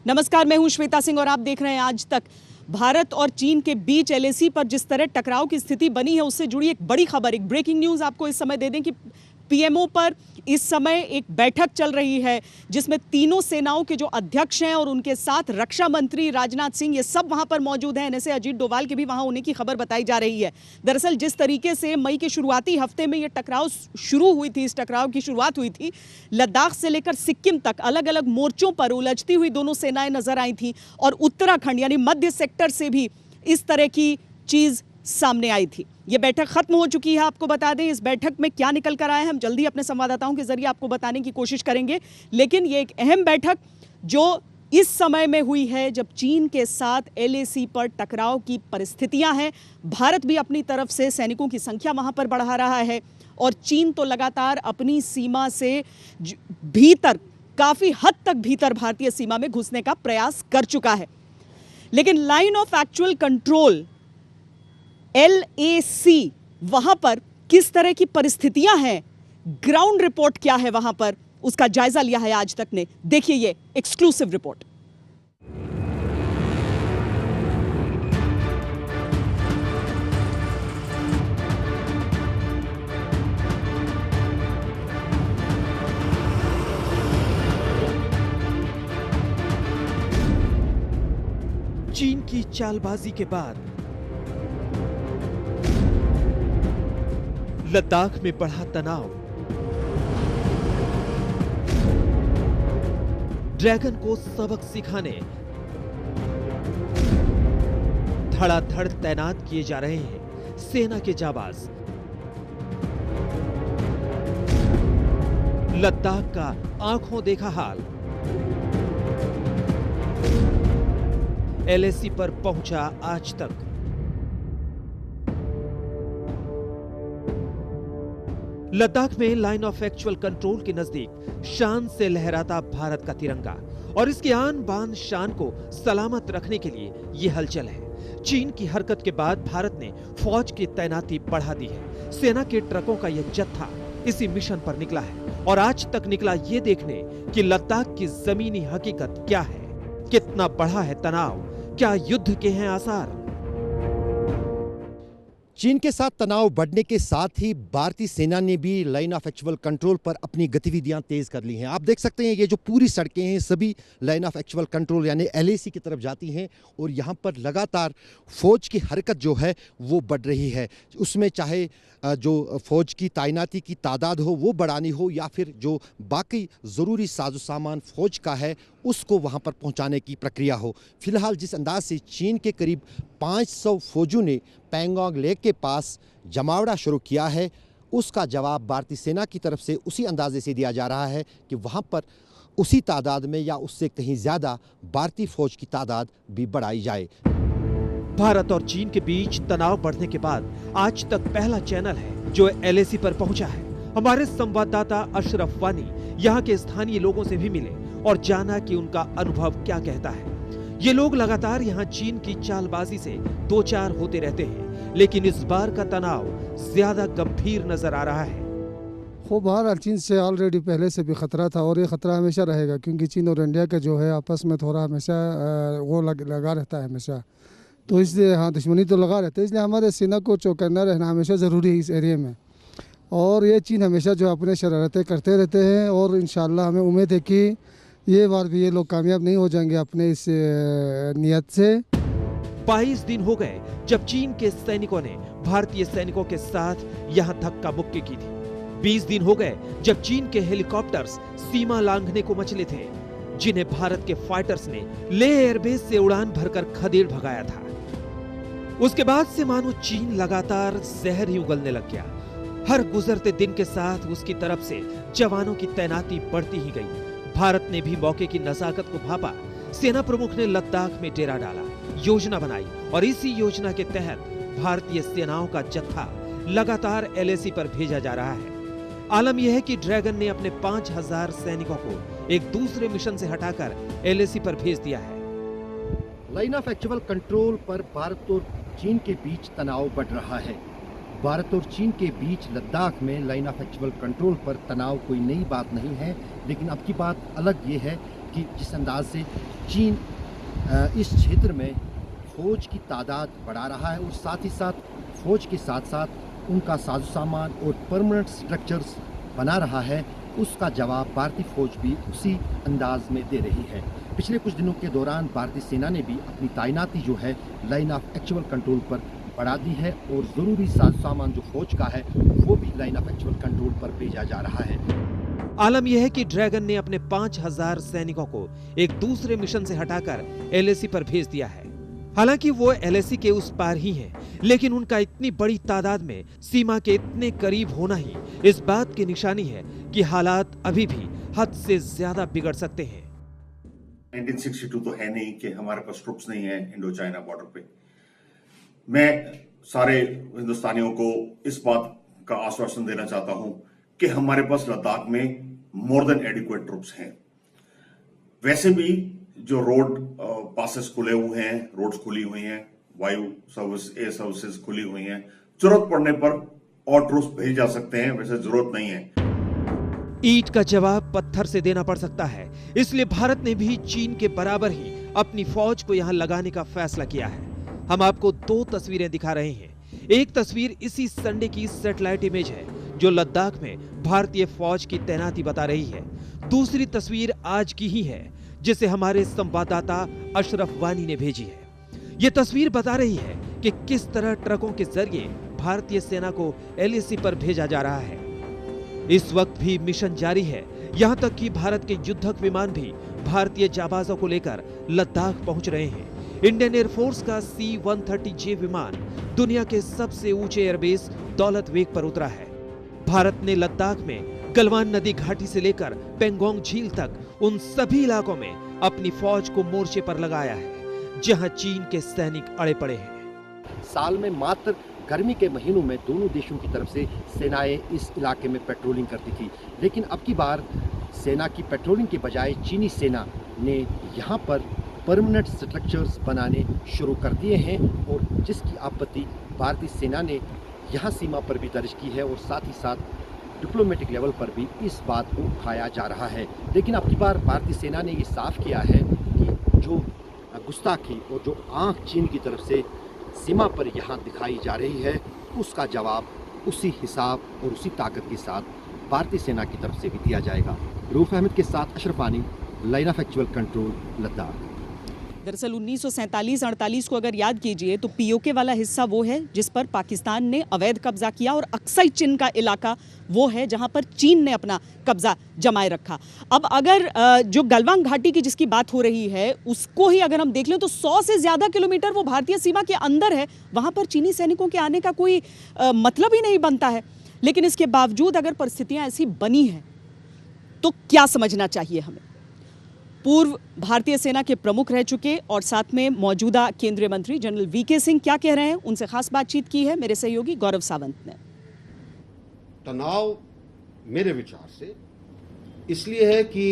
नमस्कार, मैं हूं श्वेता सिंह और आप देख रहे हैं आज तक। भारत और चीन के बीच एलएसी पर जिस तरह टकराव की स्थिति बनी है उससे जुड़ी एक बड़ी खबर, एक ब्रेकिंग न्यूज़ आपको इस समय दे दें कि पीएमओ पर इस समय एक बैठक चल रही है जिसमें तीनों सेनाओं के जो अध्यक्ष हैं और उनके साथ रक्षा मंत्री राजनाथ सिंह ये सब वहां पर मौजूद हैं। एनएसए अजीत डोभाल के भी वहां होने की खबर बताई जा रही है। दरअसल जिस तरीके से मई के शुरुआती हफ्ते में ये टकराव शुरू हुई थी, इस टकराव की शुरुआत हुई थी, लद्दाख से लेकर सिक्किम तक अलग अलग मोर्चों पर उलझती हुई दोनों सेनाएं नजर आई थी और उत्तराखंड यानी मध्य सेक्टर से भी इस तरह की चीज सामने आई थी। ये बैठक खत्म हो चुकी है। आपको बता दें इस बैठक में क्या निकल कर आए हम जल्दी अपने संवाददाताओं के जरिए आपको बताने की कोशिश करेंगे, लेकिन ये एक अहम बैठक जो इस समय में हुई है जब चीन के साथ एलएसी पर टकराव की परिस्थितियां हैं। भारत भी अपनी तरफ से सैनिकों की संख्या वहां पर बढ़ा रहा है और चीन तो लगातार अपनी सीमा से भीतर, काफी हद तक भीतर भारतीय सीमा में घुसने का प्रयास कर चुका है। लेकिन line of actual control LAC वहां पर किस तरह की परिस्थितियां हैं, ग्राउंड रिपोर्ट क्या है वहां पर, उसका जायजा लिया है आज तक ने। देखिए ये एक्सक्लूसिव रिपोर्ट। चीन की चालबाजी के बाद लद्दाख में बढ़ा तनाव, ड्रैगन को सबक सिखाने धड़ाधड़ तैनात किए जा रहे हैं सेना के जाबाज। लद्दाख का आंखों देखा हाल, LAC पर पहुंचा आज तक। लद्दाख में लाइन ऑफ एक्चुअल कंट्रोल के नजदीक शान से लहराता भारत का तिरंगा और इसकी आन बान शान को सलामत रखने के लिए यह हलचल है। चीन की हरकत के बाद भारत ने फौज की तैनाती बढ़ा दी है। सेना के ट्रकों का यह जत्था इसी मिशन पर निकला है और आज तक निकला ये देखने कि लद्दाख की जमीनी हकीकत क्या है, कितना बढ़ा है तनाव, क्या युद्ध के हैं आसार। चीन के साथ तनाव बढ़ने के साथ ही भारतीय सेना ने भी लाइन ऑफ एक्चुअल कंट्रोल पर अपनी गतिविधियां तेज कर ली हैं। आप देख सकते हैं ये जो पूरी सड़कें हैं सभी लाइन ऑफ एक्चुअल कंट्रोल यानी LAC की तरफ जाती हैं और यहां पर लगातार फौज की हरकत जो है वो बढ़ रही है। उसमें चाहे जो फौज की तैनाती की तादाद हो वो बढ़ानी हो या फिर जो बाकी ज़रूरी साजो सामान फौज का है उसको वहां पर पहुंचाने की प्रक्रिया हो। फिलहाल जिस अंदाज से चीन के करीब 500 फौजियों ने पैंगोंग लेक के पास जमावड़ा शुरू किया है, उसका जवाब भारतीय सेना की तरफ से उसी अंदाजे से दिया जा रहा है कि वहां पर उसी तादाद में या उससे कहीं ज़्यादा भारतीय फौज की तादाद भी बढ़ाई जाए। भारत और चीन के बीच तनाव बढ़ने के बाद आज तक पहला चैनल है जो LAC पर पहुंचा है। हमारे संवाददाता अशरफ वानी यहाँ के स्थानीय लोगों से भी मिले और जाना कि उनका अनुभव क्या कहता है। ये लोग लगातार यहाँ चीन की चालबाजी से दो चार होते रहते हैं, लेकिन इस बार का तनाव ज्यादा गंभीर नजर आ रहा है। बहरहाल चीन से ऑलरेडी पहले से भी खतरा था और ये खतरा हमेशा रहेगा क्योंकि चीन और इंडिया का जो है आपस में थोड़ा हमेशा वो लगा रहता है हमेशा, तो इसलिए हाँ दुश्मनी तो लगा रहता है। इसलिए हमारे सेना को चौकन्ना रहना हमेशा ज़रूरी है इस एरिया में। और ये चीन हमेशा जो अपने शरारतें करते रहते हैं और इंशाल्लाह हमें उम्मीद है कि ये बार भी ये लोग कामयाब नहीं हो जाएंगे अपने इस नियत से। 22 दिन हो गए जब चीन के सैनिकों ने भारतीय सैनिकों के साथ यहाँ धक्का मुक्की की थी। 20 दिन हो गए जब चीन के हेलीकॉप्टर्स सीमा लांघने को मचले थे, जिन्हें भारत के फाइटर्स ने लेह एयरबेस से उड़ान भरकर खदेड़ भगाया था। उसके बाद से मानो चीन लगातार जहर ही उगलने लग गया। हर गुजरते दिन के साथ उसकी तरफ से जवानों की तैनाती बढ़ती ही गई। भारत ने भी मौके की नजाकत को भापा। सेना प्रमुख ने लद्दाख में डेरा डाला, योजना बनाई और इसी योजना के तहत भारतीय सेनाओं का जत्था लगातार LAC पर भेजा जा रहा है। आलम यह है कि ड्रैगन ने अपने 5000 सैनिकों को एक दूसरे मिशन से हटाकर LAC पर भेज दिया है। लाइन ऑफ एक्चुअल कंट्रोल पर भारत और चीन के बीच तनाव बढ़ रहा है। भारत और चीन के बीच लद्दाख में लाइन ऑफ एक्चुअल कंट्रोल पर तनाव कोई नई बात नहीं है, लेकिन अब की बात अलग ये है कि जिस अंदाज से चीन इस क्षेत्र में फौज की तादाद बढ़ा रहा है और साथ ही साथ फौज के साथ साथ उनका साजो सामान और परमानेंट स्ट्रक्चर्स बना रहा है, उसका जवाब भारतीय फौज भी उसी अंदाज में दे रही है। पिछले कुछ दिनों के दौरान भारतीय सेना ने भी अपनी तैनाती जो है लाइन ऑफ एक्चुअल कंट्रोल पर बढ़ा दी है और ज़रूरी साजो सामान जो फौज का है वो भी लाइन ऑफ एक्चुअल कंट्रोल पर भेजा जा रहा है। आलम यह है कि ड्रैगन ने अपने 5000 सैनिकों को एक दूसरे मिशन से हटाकर एलएसी पर भेज दिया है। हालांकि वो एलएसी के उस पार ही हैं, लेकिन उनका इतनी बड़ी तादाद में सीमा के इतने करीब होना ही इस बात की निशानी है कि हालात अभी भी हद से ज्यादा बिगड़ सकते हैं। 1962 तो है नहीं कि हमारे पास ट्रुप्स नहीं है इंडो चाइना बॉर्डर पे। मैं सारे हिंदुस्तानियों को इस बात का आश्वासन देना चाहता हूं कि हमारे पास लद्दाख में मोर देन एडिक्वेट ट्रुप्स हैं। वैसे भी जो रोड पासेस खुले हुए हैं, रोड्स खुली हुई हैं, वायु सर्विस, एयर सर्विसेज खुली हुई हैं, जरूरत पड़ने पर और ट्रुप्स भेज जा सकते हैं, वैसे जरूरत नहीं है। ईंट का जवाब पत्थर से देना पड़ सकता है, इसलिए भारत ने भी चीन के बराबर ही अपनी फौज को यहां लगाने का फैसला किया है। हम आपको 2 तस्वीरें दिखा रहे हैं। एक तस्वीर इसी संडे की सैटेलाइट इमेज है जो लद्दाख में भारतीय फौज की तैनाती बता रही है। दूसरी तस्वीर आज की ही है जिसे हमारे संवाददाता अशरफ वानी ने भेजी है। यह तस्वीर बता रही है कि किस तरह ट्रकों के जरिए भारतीय सेना को एलएसी पर भेजा जा रहा है। इस वक्त भी मिशन जारी है, यहां तक कि भारत के युद्धक विमान भी भारतीय जाबाजों को लेकर लद्दाख पहुंच रहे हैं। इंडियन एयरफोर्स का C-130J विमान दुनिया के सबसे ऊंचे एयरबेस दौलत बेग पर उतरा है। भारत ने लद्दाख में गलवान नदी घाटी से लेकर पेंगोंग झील तक उन सभी इलाकों में अपनी फौज को मोर्चे पर लगाया है जहां चीन के सैनिक अड़े पड़े हैं। साल में मात्र गर्मी के महीनों में दोनों देशों की तरफ से सेनाएं इस इलाके में पेट्रोलिंग करती थी, लेकिन अब की बार सेना की पेट्रोलिंग के बजाय चीनी सेना ने यहाँ पर परमानेंट स्ट्रक्चर्स बनाने शुरू कर दिए हैं और जिसकी आपत्ति भारतीय सेना ने यहाँ सीमा पर भी दर्ज की है और साथ ही साथ डिप्लोमेटिक लेवल पर भी इस बात को उठाया जा रहा है। लेकिन अब की बार भारतीय सेना ने ये साफ किया है कि जो गुस्ताखी और जो आंख चीन की तरफ से सीमा पर यहाँ दिखाई जा रही है उसका जवाब उसी हिसाब और उसी ताकत के साथ भारतीय सेना की तरफ से भी दिया जाएगा। रूफ अहमद के साथ अशरफ वानी, line of actual control, Ladakh. दरअसल 1947-48 को अगर याद कीजिए तो पीओके वाला हिस्सा वो है जिस पर पाकिस्तान ने अवैध कब्जा किया और अक्सई चिन का इलाका वो है जहां पर चीन ने अपना कब्जा जमाए रखा। अब अगर जो गलवान घाटी की जिसकी बात हो रही है उसको ही अगर हम देख लें तो 100 से ज्यादा किलोमीटर वो भारतीय सीमा के अंदर है, वहां पर चीनी सैनिकों के आने का कोई मतलब ही नहीं बनता है। लेकिन इसके बावजूद अगर परिस्थितियां ऐसी बनी हैं तो क्या समझना चाहिए हमें? पूर्व भारतीय सेना के प्रमुख रह चुके और साथ में मौजूदा केंद्रीय मंत्री जनरल वीके सिंह क्या कह रहे हैं, उनसे खास बातचीत की है मेरे सहयोगी गौरव सावंत ने। तनाव मेरे विचार से इसलिए है कि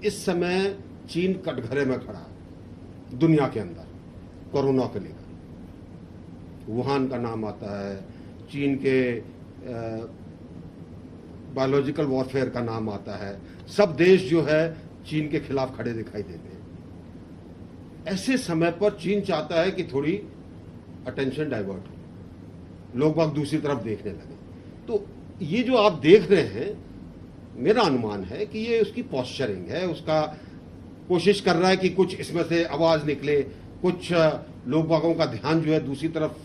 इस समय चीन कटघरे में खड़ा है दुनिया के अंदर कोरोना को लेकर। वुहान का नाम आता है, चीन के बायोलॉजिकल वॉरफेयर का नाम आता है, सब देश जो है चीन के खिलाफ खड़े दिखाई देते हैं। ऐसे समय पर चीन चाहता है कि थोड़ी अटेंशन डाइवर्ट हो, लोग बाग दूसरी तरफ देखने लगे। तो ये जो आप देख रहे हैं, मेरा अनुमान है कि ये उसकी पॉस्चरिंग है, उसका कोशिश कर रहा है कि कुछ इसमें से आवाज निकले, कुछ लोग बागों का ध्यान जो है दूसरी तरफ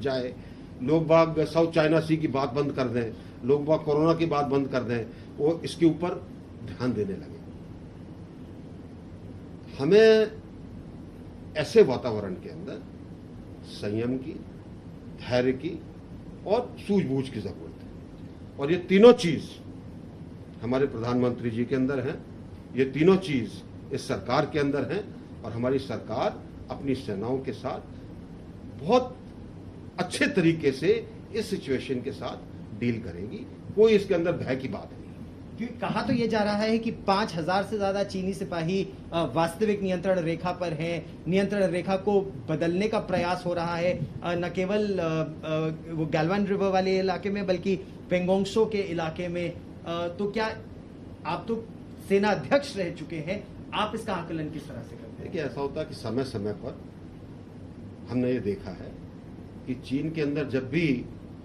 जाए, लोग बाग साउथ चाइना सी की बात बंद कर दें, लोग बाग कोरोना की बात बंद कर दें, वो इसके ऊपर ध्यान देने लगे। हमें ऐसे वातावरण के अंदर संयम की, धैर्य की और सूझबूझ की जरूरत है और ये तीनों चीज हमारे प्रधानमंत्री जी के अंदर हैं, ये तीनों चीज इस सरकार के अंदर हैं और हमारी सरकार अपनी सेनाओं के साथ बहुत अच्छे तरीके से इस सिचुएशन के साथ डील करेगी। कोई इसके अंदर भय की बात नहीं। क्योंकि कहा तो ये जा रहा है कि 5000 से ज्यादा चीनी सिपाही वास्तविक नियंत्रण रेखा पर हैं, नियंत्रण रेखा को बदलने का प्रयास हो रहा है, न केवल वो गलवान रिवर वाले इलाके में बल्कि पेंगोंग त्सो के इलाके में। तो क्या आप तो सेना अध्यक्ष रह चुके हैं, आप इसका आकलन किस तरह से करते हैं? देखिए, ऐसा होता है कि समय समय पर हमने ये देखा है कि चीन के अंदर जब भी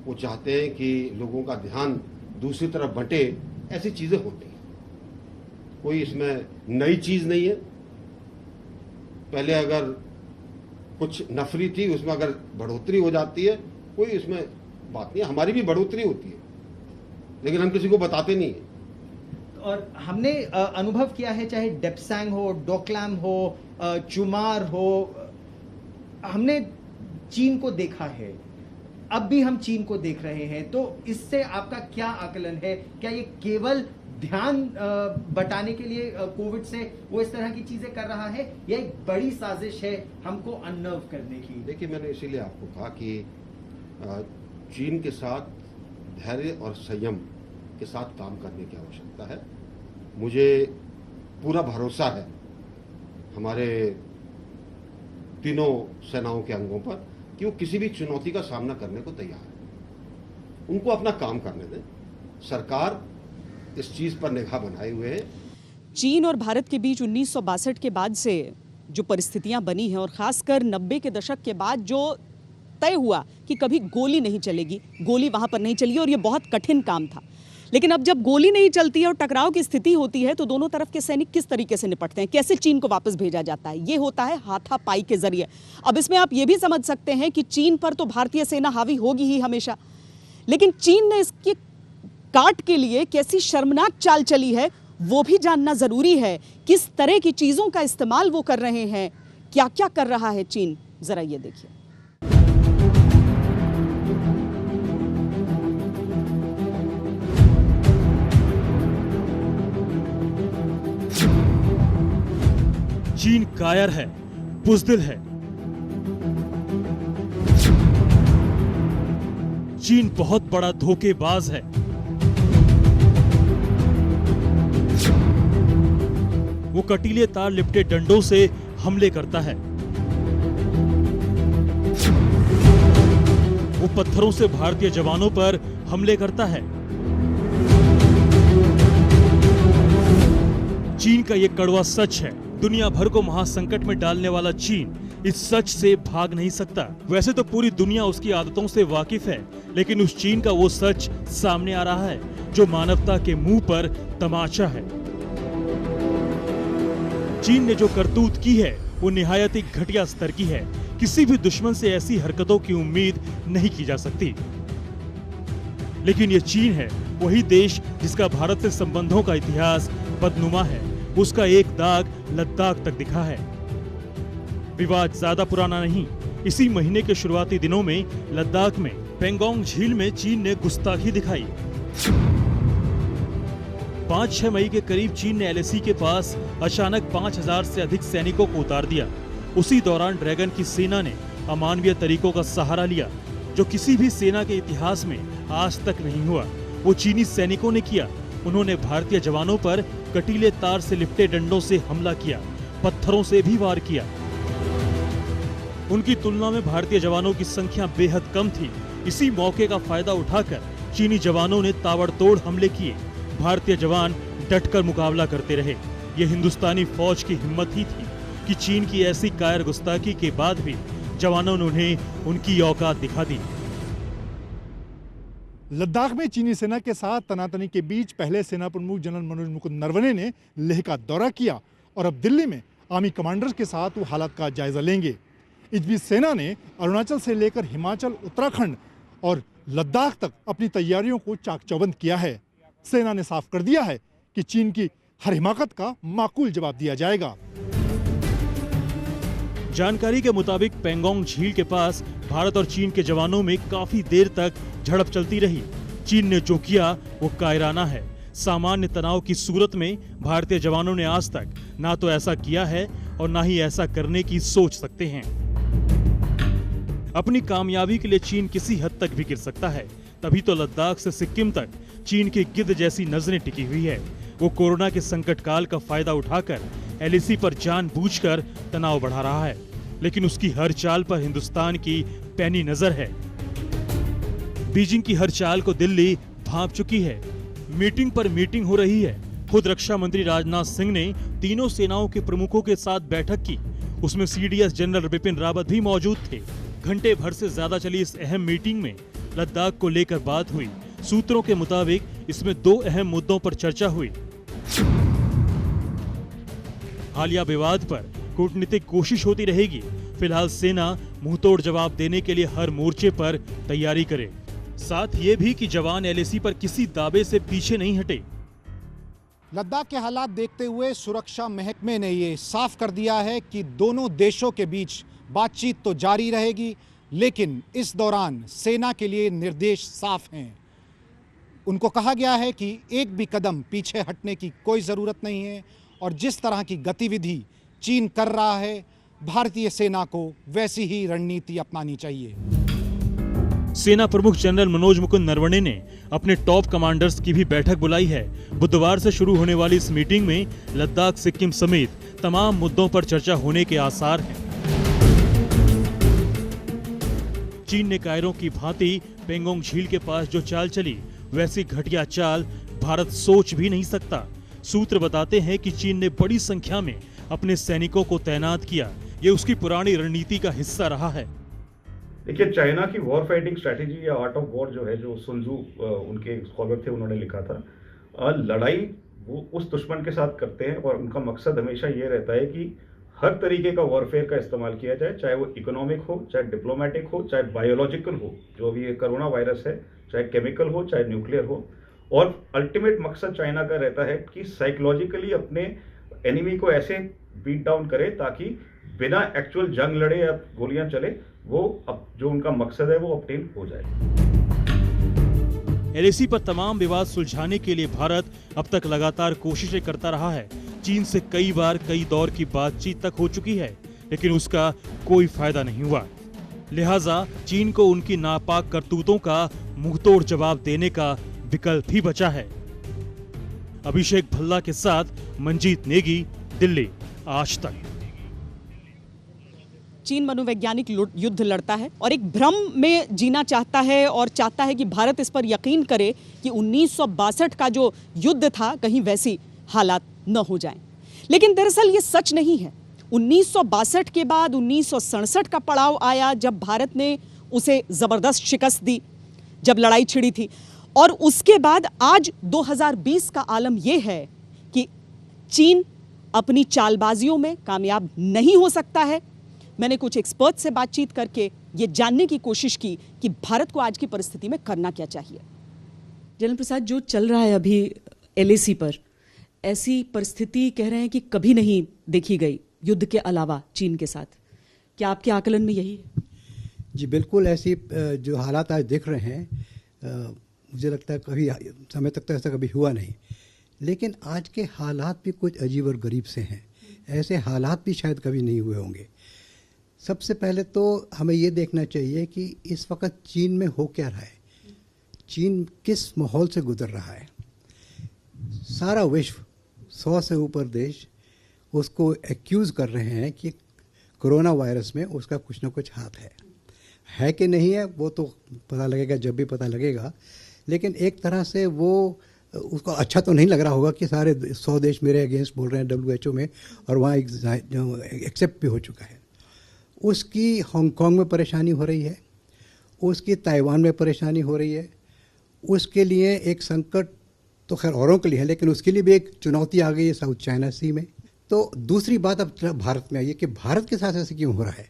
वो चाहते हैं कि लोगों का ध्यान दूसरी तरफ बंटे, ऐसी चीजें होती हैं। कोई इसमें नई चीज नहीं है। पहले अगर कुछ नफरी थी, उसमें अगर बढ़ोतरी हो जाती है, कोई इसमें बात नहीं है। हमारी भी बढ़ोतरी होती है, लेकिन हम किसी को बताते नहीं है। और हमने अनुभव किया है, चाहे डेप्सैंग हो, डोकलाम हो, चुमार हो, हमने चीन को देखा है, अब भी हम चीन को देख रहे हैं। तो इससे आपका क्या आकलन है? क्या ये केवल ध्यान बटाने के लिए कोविड से वो इस तरह की चीजें कर रहा है, या एक बड़ी साजिश है हमको अनर्व करने की? देखिए, मैंने इसीलिए आपको कहा कि चीन के साथ धैर्य और संयम के साथ काम करने की आवश्यकता है। मुझे पूरा भरोसा है हमारे तीनों सेनाओं के अंगों पर कि वो किसी भी चुनौती का सामना करने को तैयार है। उनको अपना काम करने दें। सरकार इस चीज पर निगाह बनाए हुए है। चीन और भारत के बीच 1962 के बाद से जो परिस्थितियां बनी हैं और खासकर 90 के दशक के बाद जो तय हुआ कि कभी गोली नहीं चलेगी, गोली वहां पर नहीं चली और ये बहुत कठिन काम था। लेकिन अब जब गोली नहीं चलती है और टकराव की स्थिति होती है तो दोनों तरफ के सैनिक किस तरीके से निपटते हैं, कैसे चीन को वापस भेजा जाता है? ये होता है हाथापाई के जरिए। अब इसमें आप ये भी समझ सकते हैं कि चीन पर तो भारतीय सेना हावी होगी ही हमेशा, लेकिन चीन ने इसके काट के लिए कैसी शर्मनाक चाल चली है वो भी जानना जरूरी है। किस तरह की चीजों का इस्तेमाल वो कर रहे हैं, क्या क्या कर रहा है चीन, जरा ये देखिए। चीन कायर है, बुज़दिल है। चीन बहुत बड़ा धोखेबाज है। वो कटीले तार लिपटे डंडों से हमले करता है। वो पत्थरों से भारतीय जवानों पर हमले करता है। चीन का ये कड़वा सच है। दुनिया भर को महासंकट में डालने वाला चीन इस सच से भाग नहीं सकता। वैसे तो पूरी दुनिया उसकी आदतों से वाकिफ है, लेकिन उस चीन का वो सच सामने आ रहा है जो मानवता के मुंह पर तमाचा है। चीन ने जो करतूत की है वो निहायत ही घटिया स्तर की है। किसी भी दुश्मन से ऐसी हरकतों की उम्मीद नहीं की जा सकती। लेकिन ये चीन है, वही देश जिसका भारत से संबंधों का इतिहास बदनुमा है। उसका एक दाग लद्दाख तक दिखा है। विवाद ज्यादा पुराना नहीं, इसी महीने के शुरुआती दिनों में लद्दाख में पेंगोंग झील में चीन ने गुस्ताखी दिखाई। 5-6 मई के करीब चीन ने LAC के पास अचानक 5000 से अधिक सैनिकों को उतार दिया। उसी दौरान ड्रैगन की सेना ने अमानवीय तरीकों का सहारा लिया, जो किसी भी सेना के इतिहास में आज तक नहीं हुआ। वो चीनी सैनिकों ने किया। उन्होंने भारतीय जवानों पर कटीले तार से लिपटे डंडों से हमला किया, पत्थरों से भी वार किया। उनकी तुलना में भारतीय जवानों की संख्या बेहद कम थी। इसी मौके का फायदा उठाकर चीनी जवानों ने ताबड़तोड़ हमले किए। भारतीय जवान डटकर मुकाबला करते रहे। यह हिंदुस्तानी फौज की हिम्मत ही थी कि चीन की ऐसी कायर गुस्ताखी के बाद भी जवानों ने उन्हें उनकी औकात दिखा दी। लद्दाख में चीनी सेना के साथ तनातनी के बीच पहले सेना प्रमुख जनरल मनोज मुकुंद नरवणे ने लेह का दौरा किया और अब दिल्ली में आर्मी कमांडर्स के साथ वो हालात का जायजा लेंगे। इस बीच सेना ने अरुणाचल से लेकर हिमाचल, उत्तराखंड और लद्दाख तक अपनी तैयारियों को चाक चौबंद किया है। सेना ने साफ कर दिया है कि चीन की हर हिमाकत का माकूल जवाब दिया जाएगा। जानकारी के मुताबिक पेंगोंग झील के पास भारत और चीन के जवानों में काफी देर तक झड़प चलती रही। चीन ने जो किया वो कायराना है। सामान्य तनाव की सूरत में भारतीय जवानों ने आज तक ना तो ऐसा किया है और ना ही ऐसा करने की सोच सकते हैं। अपनी कामयाबी के लिए चीन किसी हद तक भी गिर सकता है। तभी तो लद्दाख से सिक्किम तक चीन की गिद्ध जैसी नजरें टिकी हुई है। वो कोरोना के संकट काल का फायदा उठाकर LAC पर जानबूझकर तनाव बढ़ा रहा है, लेकिन उसकी हर चाल पर हिंदुस्तान की पैनी नजर है। बीजिंग की हर चाल को दिल्ली भांप चुकी है। मीटिंग पर मीटिंग हो रही है। खुद रक्षा मंत्री राजनाथ सिंह ने तीनों सेनाओं के प्रमुखों के साथ बैठक की। उसमें सीडीएस जनरल बिपिन रावत भी मौजूद थे। घंटे भर से ज्यादा चली इस अहम मीटिंग में लद्दाख को लेकर बात हुई। सूत्रों के मुताबिक इसमें 2 अहम मुद्दों पर चर्चा हुई। हालिया विवाद पर कूटनीतिक कोशिश होती रहेगी। फिलहाल सेना मुंहतोड़ जवाब देने के लिए हर मोर्चे पर तैयारी करे। साथ ये भी कि जवान एलएसी पर किसी दावे से पीछे नहीं हटे। लद्दाख के हालात देखते हुए सुरक्षा महकमे ने ये साफ कर दिया है कि दोनों देशों के बीच बातचीत तो जारी रहेगी, लेकिन इस दौरान सेना के लिए निर्देश साफ हैं। उनको कहा गया है कि एक भी कदम पीछे हटने की कोई ज़रूरत नहीं है और जिस तरह की गतिविधि चीन कर रहा है, भारतीय सेना को वैसी ही रणनीति अपनानी चाहिए। सेना प्रमुख जनरल मनोज मुकुंद नरवणे ने अपने टॉप कमांडर्स की भी बैठक बुलाई है। बुधवार से शुरू होने वाली इस मीटिंग में लद्दाख, सिक्किम समेत तमाम मुद्दों पर चर्चा होने के आसार हैं। चीन ने कायरों की भांति पेंगोंग झील के पास जो चाल चली, वैसी घटिया चाल भारत सोच भी नहीं सकता। सूत्र बताते हैं कि चीन ने बड़ी संख्या में अपने सैनिकों को तैनात किया। ये उसकी पुरानी रणनीति का हिस्सा रहा है। देखिए, चाइना की वॉर फाइटिंग स्ट्रैटेजी या आर्ट ऑफ वॉर जो है, जो सुन त्सू उनके स्कॉलर थे, उन्होंने लिखा था, लड़ाई वो उस दुश्मन के साथ करते हैं और उनका मकसद हमेशा ये रहता है कि हर तरीके का वॉरफेयर का इस्तेमाल किया जाए, चाहे वो इकोनॉमिक हो, चाहे डिप्लोमेटिक हो, चाहे बायोलॉजिकल हो, जो भी ये कोरोना वायरस है, चाहे केमिकल हो, चाहे न्यूक्लियर हो। और अल्टीमेट मकसद चाइना का रहता है कि साइकोलॉजिकली अपने एनिमी को ऐसे बीट डाउन करे ताकि बिना एक्चुअल जंग लड़े या गोलियां चले, वो अब जो उनका मकसद है वो ऑब्टेन हो जाए। एलएसी पर तमाम विवाद सुलझाने के लिए भारत अब तक लगातार कोशिशें करता रहा है। चीन से कई बार कई दौर की बातचीत तक हो चुकी है, लेकिन उसका कोई फायदा नहीं हुआ। लिहाजा चीन को उनकी नापाक करतूतों का मुंहतोड़ जवाब देने का विकल्प ही बचा है। अभिषेक भल्ला के साथ मंजीत नेगी, दिल्ली, आज तक। चीन मनोवैज्ञानिक युद्ध लड़ता है और एक भ्रम में जीना चाहता है और चाहता है कि भारत इस पर यकीन करे कि 1962 का जो युद्ध था कहीं वैसी हालात न हो जाएं। लेकिन दरअसल ये सच नहीं है। 1962 के बाद 1967 का पड़ाव आया, जब भारत ने उसे जबरदस्त शिकस्त दी, जब लड़ाई छिड़ी थी। और उसके बाद आज 2020 का आलम यह है कि चीन अपनी चालबाजियों में कामयाब नहीं हो सकता है। मैंने कुछ एक्सपर्ट से बातचीत करके ये जानने की कोशिश की कि भारत को आज की परिस्थिति में करना क्या चाहिए। जनरल प्रसाद, जो चल रहा है अभी एलएसी पर, ऐसी परिस्थिति कह रहे हैं कि कभी नहीं देखी गई युद्ध के अलावा चीन के साथ। क्या आपके आकलन में यही है? जी बिल्कुल, ऐसी जो हालात आज देख रहे हैं, मुझे लगता है कभी समय तक तो ऐसा कभी हुआ नहीं। लेकिन आज के हालात भी कुछ अजीब और गरीब से हैं। ऐसे हालात भी शायद कभी नहीं हुए होंगे। सबसे पहले तो हमें ये देखना चाहिए कि इस वक्त चीन में हो क्या रहा है, चीन किस माहौल से गुजर रहा है। सारा विश्व, 100 से ऊपर देश उसको एक्यूज़ कर रहे हैं कि कोरोना वायरस में उसका कुछ ना कुछ हाथ है कि नहीं है, वो तो पता लगेगा जब भी पता लगेगा। लेकिन एक तरह से वो उसको अच्छा तो नहीं लग रहा होगा कि सारे 100 देश मेरे अगेंस्ट बोल रहे हैं WHO में, और वहाँ एक्सेप्ट भी हो चुका है। उसकी हांगकांग में परेशानी हो रही है, उसकी ताइवान में परेशानी हो रही है। उसके लिए एक संकट तो खैर औरों के लिए है, लेकिन उसके लिए भी एक चुनौती आ गई है साउथ चाइना सी में। तो दूसरी बात अब भारत में आई है कि भारत के साथ ऐसे क्यों हो रहा है।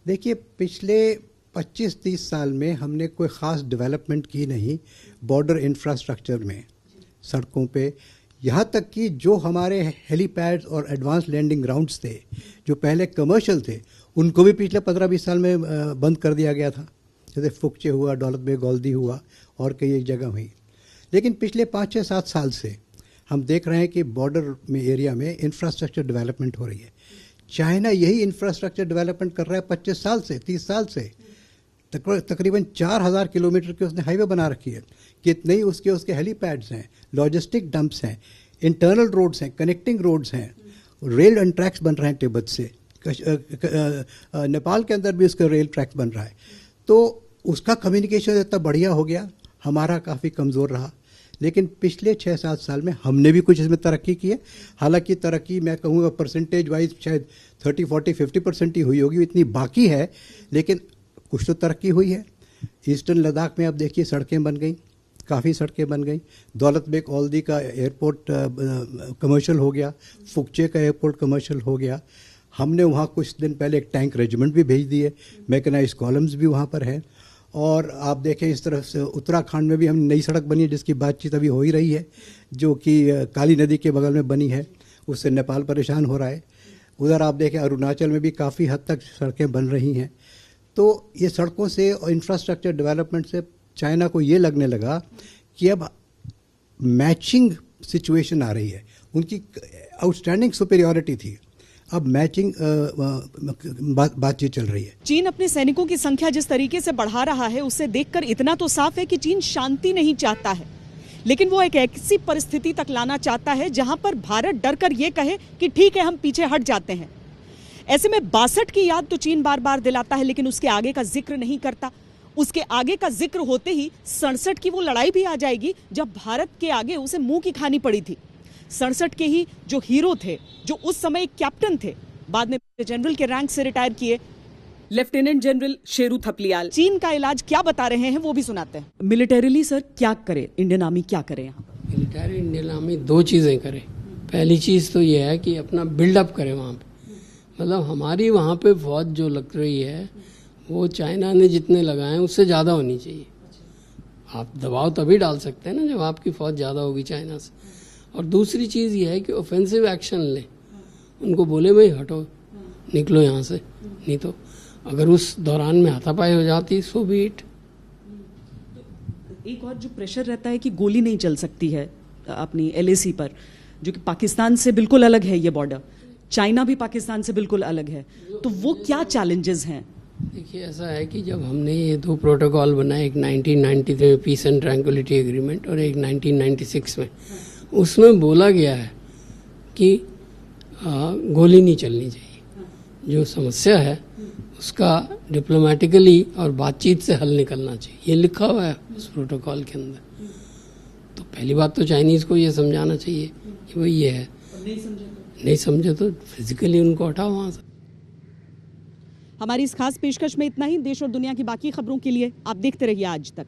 देखिए, पिछले 25-30 साल में हमने कोई ख़ास डेवलपमेंट की नहीं बॉर्डर इंफ्रास्ट्रक्चर में, सड़कों पे, यहाँ तक कि जो हमारे हेलीपैड्स और एडवांस लैंडिंग ग्राउंड्स थे, जो पहले कमर्शियल थे, उनको भी पिछले 15-20 साल में बंद कर दिया गया था। जैसे फुकचे हुआ, दौलत बेग गोल्दी हुआ और कई एक जगह हुई। लेकिन पिछले 5-6-7 साल से हम देख रहे हैं कि बॉर्डर में एरिया में इंफ्रास्ट्रक्चर डेवलपमेंट हो रही है। चाइना यही इंफ्रास्ट्रक्चर डेवलपमेंट कर रहा है 25 साल से, 30 साल से। तकरीबन 4000 किलोमीटर की उसने हाईवे बना रखी है। कितने ही उसके हेलीपैड्स हैं, लॉजिस्टिक डंप्स हैं, इंटरनल रोड्स हैं, कनेक्टिंग रोड्स हैं, रेल एंड ट्रैक्स बन रहे हैं तिब्बत से। नेपाल के अंदर भी उसका रेल ट्रैक्स बन रहा है। तो उसका कम्युनिकेशन इतना बढ़िया हो गया, हमारा काफ़ी कमज़ोर रहा। लेकिन पिछले 6-7 साल में हमने भी कुछ इसमें तरक्की की है। हालांकि तरक्की मैं कहूँगा परसेंटेज वाइज शायद 30-40-50% ही हुई होगी, इतनी बाकी है, लेकिन कुछ तो तरक्की हुई है। ईस्टर्न लद्दाख में अब देखिए सड़कें बन गई, काफ़ी सड़कें बन गई। दौलत बेग ओल्दी का एयरपोर्ट कमर्शियल हो गया, फुकचे का एयरपोर्ट कमर्शियल हो गया। हमने वहाँ कुछ दिन पहले एक टैंक रेजिमेंट भी भेज दिए, मैकेनाइज कॉलम्स भी वहाँ पर है। और आप देखें इस तरफ से उत्तराखंड में भी हम नई सड़क बनी है जिसकी बातचीत अभी हो ही रही है, जो कि काली नदी के बगल में बनी है, उससे नेपाल परेशान हो रहा है। उधर आप देखें अरुणाचल में भी काफ़ी हद तक सड़कें बन रही हैं। तो ये सड़कों से और इंफ्रास्ट्रक्चर डेवलपमेंट से चाइना को ये लगने लगा कि अब मैचिंग सिचुएशन आ रही है। उनकी आउटस्टैंडिंग सुपेरियॉरिटी थी, अब मैचिंग बातचीत चल रही है। चीन अपने सैनिकों की संख्या जिस तरीके से बढ़ा रहा है उससे देखकर इतना तो साफ है कि चीन शांति नहीं चाहता है, लेकिन वो एक ऐसी परिस्थिति तक लाना चाहता है जहां पर भारत डरकर ये कहे कि ठीक है हम पीछे हट जाते हैं। ऐसे में 62 की याद तो चीन बार बार दिलाता है, लेकिन उसके आगे का जिक्र नहीं करता। उसके आगे का जिक्र होते ही 67 की वो लड़ाई भी आ जाएगी जब भारत के आगे उसे मुंह की खानी पड़ी थी। 67 के ही जो हीरो थे, जो उस समय एक कैप्टन थे, बाद में जनरल के रैंक से रिटायर किए, लेफ्टिनेंट जनरल शेरू थपलियाल, चीन का इलाज क्या बता रहे हैं वो भी सुनाते हैं। मिलिटरीली सर क्या करे इंडियन आर्मी, क्या करे यहाँ? मिलिट्री इंडियन आर्मी 2 चीज़ें करे। पहली चीज़ तो ये है कि अपना बिल्डअप करे वहाँ पे, मतलब हमारी वहाँ पे फौज जो लग रही है वो चाइना ने जितने लगाए हैं उससे ज़्यादा होनी चाहिए। आप दबाव तभी डाल सकते हैं ना जब आपकी फौज ज़्यादा होगी चाइना से। और दूसरी चीज़ ये है कि ऑफेंसिव एक्शन लें, उनको बोले भाई हटो, निकलो यहाँ से, नहीं तो अगर उस दौरान में हाथापाई हो जाती सो बी इट। एक और जो प्रेशर रहता है कि गोली नहीं चल सकती है अपनी LAC पर, जो कि पाकिस्तान से बिल्कुल अलग है ये बॉर्डर, चाइना भी पाकिस्तान से बिल्कुल अलग है, तो वो क्या चैलेंजेस हैं? देखिए ऐसा है कि जब हमने ये 2 प्रोटोकॉल बनाए, एक 1993 में पीस एंड ट्रैंक्विलिटी एग्रीमेंट और एक 1996 में, उसमें बोला गया है कि गोली नहीं चलनी चाहिए। जो समस्या है उसका डिप्लोमेटिकली और बातचीत से हल निकलना चाहिए, ये लिखा हुआ है उस प्रोटोकॉल के अंदर। तो पहली बात तो चाइनीज़ को ये समझाना चाहिए कि भाई ये है, नहीं समझे तो फिजिकली उनको हटाओ वहाँ से। हमारी इस खास पेशकश में इतना ही। देश और दुनिया की बाकी खबरों के लिए आप देखते रहिए आज तक।